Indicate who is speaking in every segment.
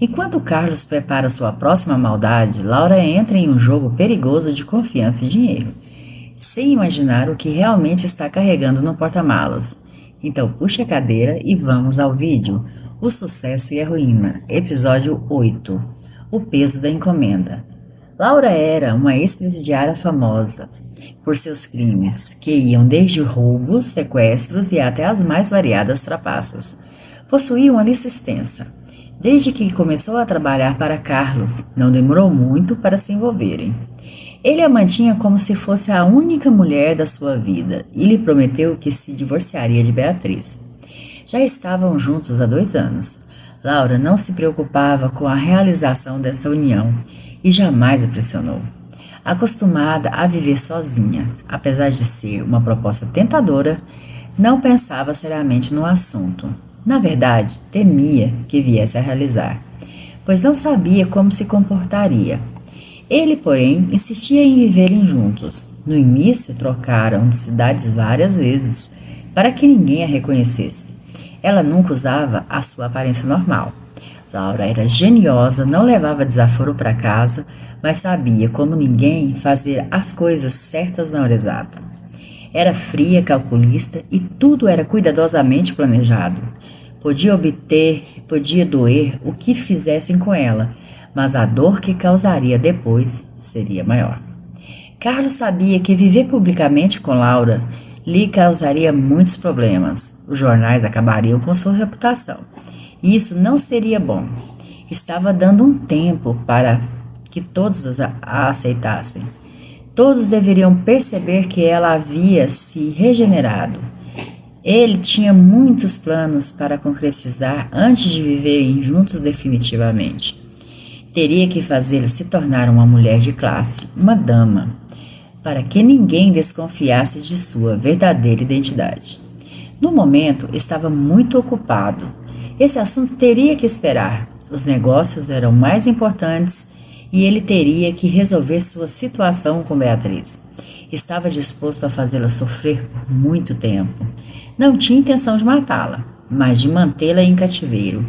Speaker 1: Enquanto Carlos prepara sua próxima maldade, Laura entra em um jogo perigoso de confiança e dinheiro, sem imaginar o que realmente está carregando no porta-malas. Então puxe a cadeira e vamos ao vídeo. O sucesso e a ruína, episódio 8. O peso da encomenda. Laura era uma ex-presidiária famosa por seus crimes, que iam desde roubos, sequestros e até as mais variadas trapaças. Possuía uma lista extensa. Desde que começou a trabalhar para Carlos, não demorou muito para se envolverem. Ele a mantinha como se fosse a única mulher da sua vida e lhe prometeu que se divorciaria de Beatriz. Já estavam juntos há 2 anos. Laura não se preocupava com a realização dessa união e jamais o pressionou. Acostumada a viver sozinha, apesar de ser uma proposta tentadora, não pensava seriamente no assunto. Na verdade, temia que viesse a realizar, pois não sabia como se comportaria. Ele, porém, insistia em viverem juntos. No início, trocaram de cidades várias vezes, para que ninguém a reconhecesse. Ela nunca usava a sua aparência normal. Laura era geniosa, não levava desaforo para casa, mas sabia, como ninguém, fazer as coisas certas na hora exata. Era fria, calculista e tudo era cuidadosamente planejado. Podia obter, podia doer o que fizessem com ela, mas a dor que causaria depois seria maior. Carlos sabia que viver publicamente com Laura lhe causaria muitos problemas. Os jornais acabariam com sua reputação. E isso não seria bom. Estava dando um tempo para que todos a aceitassem. Todos deveriam perceber que ela havia se regenerado. Ele tinha muitos planos para concretizar antes de viverem juntos definitivamente. Teria que fazê-la se tornar uma mulher de classe, uma dama, para que ninguém desconfiasse de sua verdadeira identidade. No momento, estava muito ocupado. Esse assunto teria que esperar. Os negócios eram mais importantes e ele teria que resolver sua situação com Beatriz. Estava disposto a fazê-la sofrer por muito tempo. Não tinha intenção de matá-la, mas de mantê-la em cativeiro.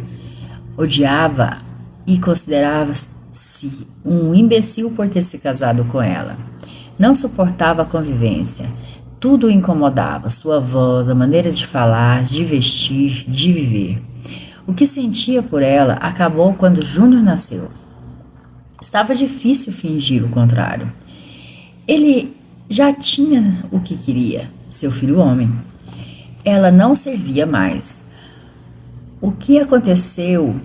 Speaker 1: Odiava e considerava-se um imbecil por ter se casado com ela. Não suportava a convivência. Tudo o incomodava, sua voz, a maneira de falar, de vestir, de viver. O que sentia por ela acabou quando Júnior nasceu. Estava difícil fingir o contrário. Ele já tinha o que queria, seu filho homem. Ela não servia mais. O que aconteceu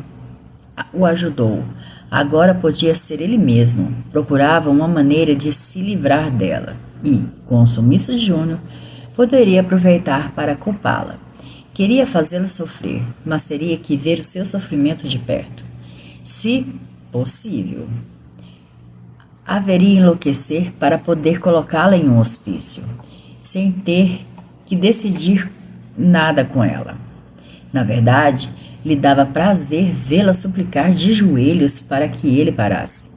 Speaker 1: o ajudou. Agora podia ser ele mesmo. Procurava uma maneira de se livrar dela e, com o sumiço de Júnior, poderia aproveitar para culpá-la. Queria fazê-la sofrer, mas teria que ver o seu sofrimento de perto. Se possível, haveria enlouquecer para poder colocá-la em um hospício, sem ter que decidir nada com ela. Na verdade, lhe dava prazer vê-la suplicar de joelhos para que ele parasse.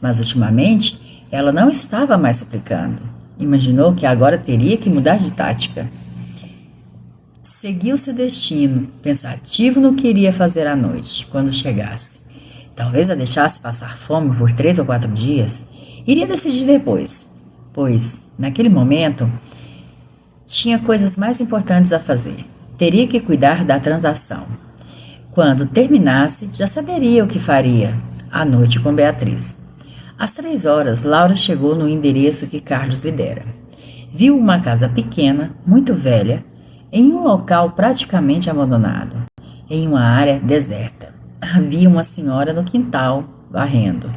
Speaker 1: Mas ultimamente, ela não estava mais suplicando. Imaginou que agora teria que mudar de tática. Seguiu seu destino, pensativo no que iria fazer à noite, quando chegasse. Talvez a deixasse passar fome por 3 ou 4 dias. Iria decidir depois, pois, naquele momento, tinha coisas mais importantes a fazer. Teria que cuidar da transação. Quando terminasse, já saberia o que faria à noite com Beatriz. Às 3 horas, Laura chegou no endereço que Carlos lhe dera. Viu uma casa pequena, muito velha, em um local praticamente abandonado, em uma área deserta. Havia uma senhora no quintal, varrendo.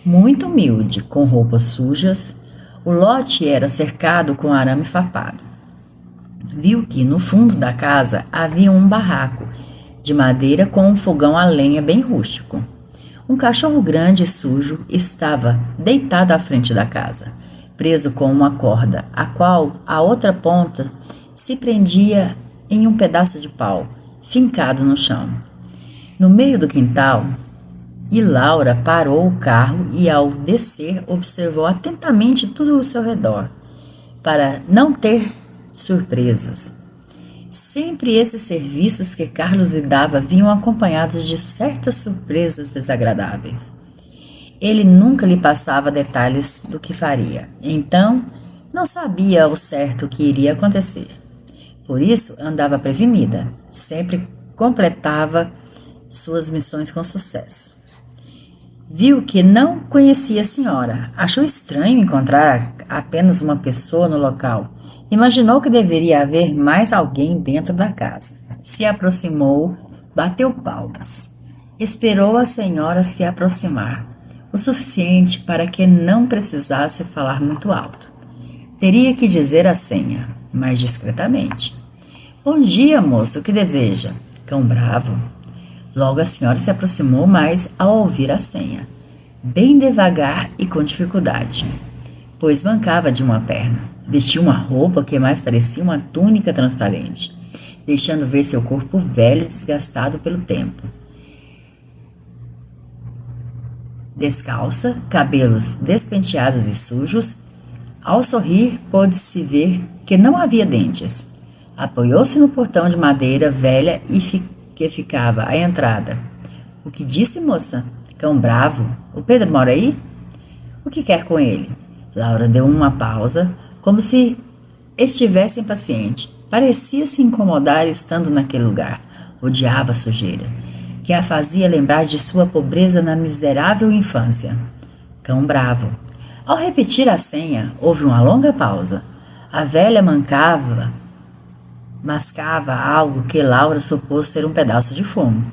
Speaker 1: Muito humilde, com roupas sujas, o lote era cercado com arame farpado. Viu que no fundo da casa havia um barraco de madeira com um fogão a lenha bem rústico. Um cachorro grande e sujo estava deitado à frente da casa, preso com uma corda, a qual a outra ponta se prendia em um pedaço de pau, fincado no chão. No meio do quintal, Laura parou o carro e, ao descer, observou atentamente tudo ao seu redor, para não ter surpresas. Sempre esses serviços que Carlos lhe dava vinham acompanhados de certas surpresas desagradáveis. Ele nunca lhe passava detalhes do que faria, então não sabia ao certo o que iria acontecer. Por isso andava prevenida, sempre completava suas missões com sucesso. Viu que não conhecia a senhora, achou estranho encontrar apenas uma pessoa no local. Imaginou que deveria haver mais alguém dentro da casa. Se aproximou, bateu palmas. Esperou a senhora se aproximar, o suficiente para que não precisasse falar muito alto. Teria que dizer a senha, mais discretamente. Bom dia, moço, o que deseja? Cão bravo. Logo a senhora se aproximou mais ao ouvir a senha, bem devagar e com dificuldade, pois mancava de uma perna. Vestia uma roupa que mais parecia uma túnica transparente, deixando ver seu corpo velho e desgastado pelo tempo. Descalça, cabelos despenteados e sujos, ao sorrir pôde-se ver que não havia dentes. Apoiou-se no portão de madeira velha que ficava à entrada. O que disse, moça? Cão bravo. O Pedro mora aí? O que quer com ele? Laura deu uma pausa, como se estivesse impaciente. Parecia se incomodar estando naquele lugar. Odiava a sujeira, que a fazia lembrar de sua pobreza na miserável infância. Cão bravo. Ao repetir a senha, houve uma longa pausa. A velha mascava algo que Laura supôs ser um pedaço de fumo.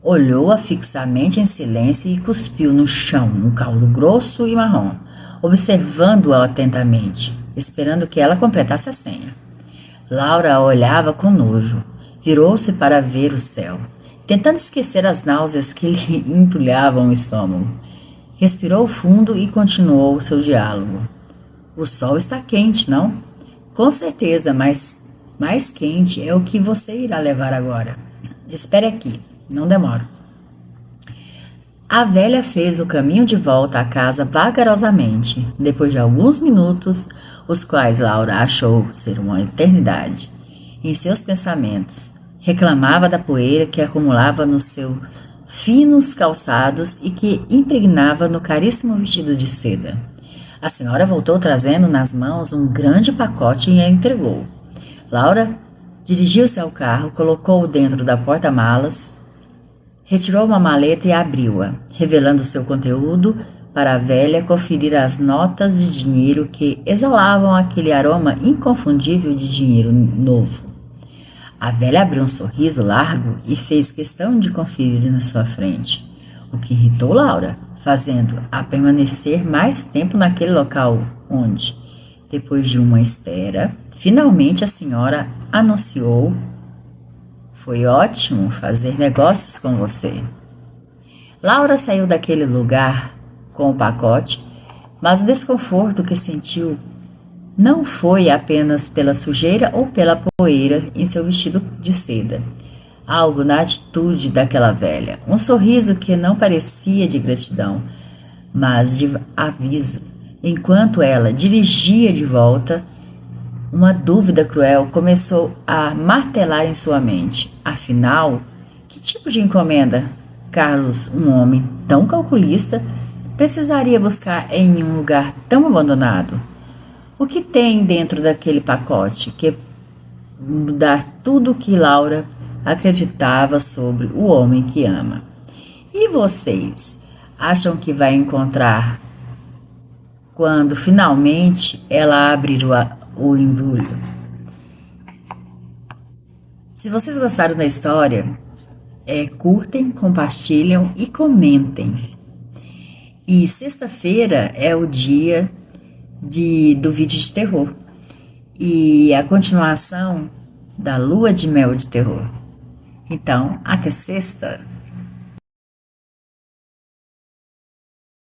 Speaker 1: Olhou-a fixamente em silêncio e cuspiu no chão um caldo grosso e marrom, observando-a atentamente, esperando que ela completasse a senha. Laura a olhava com nojo. Virou-se para ver o céu, tentando esquecer as náuseas que lhe entulhavam o estômago. Respirou fundo e continuou seu diálogo. O sol está quente, não? Com certeza, mas mais quente é o que você irá levar agora. Espere aqui, não demoro. A velha fez o caminho de volta à casa vagarosamente, depois de alguns minutos, os quais Laura achou ser uma eternidade. Em seus pensamentos, reclamava da poeira que acumulava nos seus finos calçados e que impregnava no caríssimo vestido de seda. A senhora voltou trazendo nas mãos um grande pacote e a entregou. Laura dirigiu-se ao carro, colocou-o dentro da porta-malas, retirou uma maleta e abriu-a, revelando seu conteúdo para a velha conferir as notas de dinheiro que exalavam aquele aroma inconfundível de dinheiro novo. A velha abriu um sorriso largo e fez questão de conferir na sua frente, o que irritou Laura, fazendo-a permanecer mais tempo naquele local onde, depois de uma espera, finalmente a senhora anunciou: foi ótimo fazer negócios com você. Laura saiu daquele lugar com o pacote, mas o desconforto que sentiu não foi apenas pela sujeira ou pela poeira em seu vestido de seda. Algo na atitude daquela velha, um sorriso que não parecia de gratidão, mas de aviso. Enquanto ela dirigia de volta, uma dúvida cruel começou a martelar em sua mente. Afinal, que tipo de encomenda Carlos, um homem tão calculista, precisaria buscar em um lugar tão abandonado? O que tem dentro daquele pacote que mudar tudo o que Laura acreditava sobre o homem que ama? E vocês acham que vai encontrar quando finalmente ela abrir o embrulho? Se vocês gostaram da história, curtem, compartilham e comentem. E sexta-feira é o dia do vídeo de terror e a continuação da lua de mel de terror. Então, até sexta.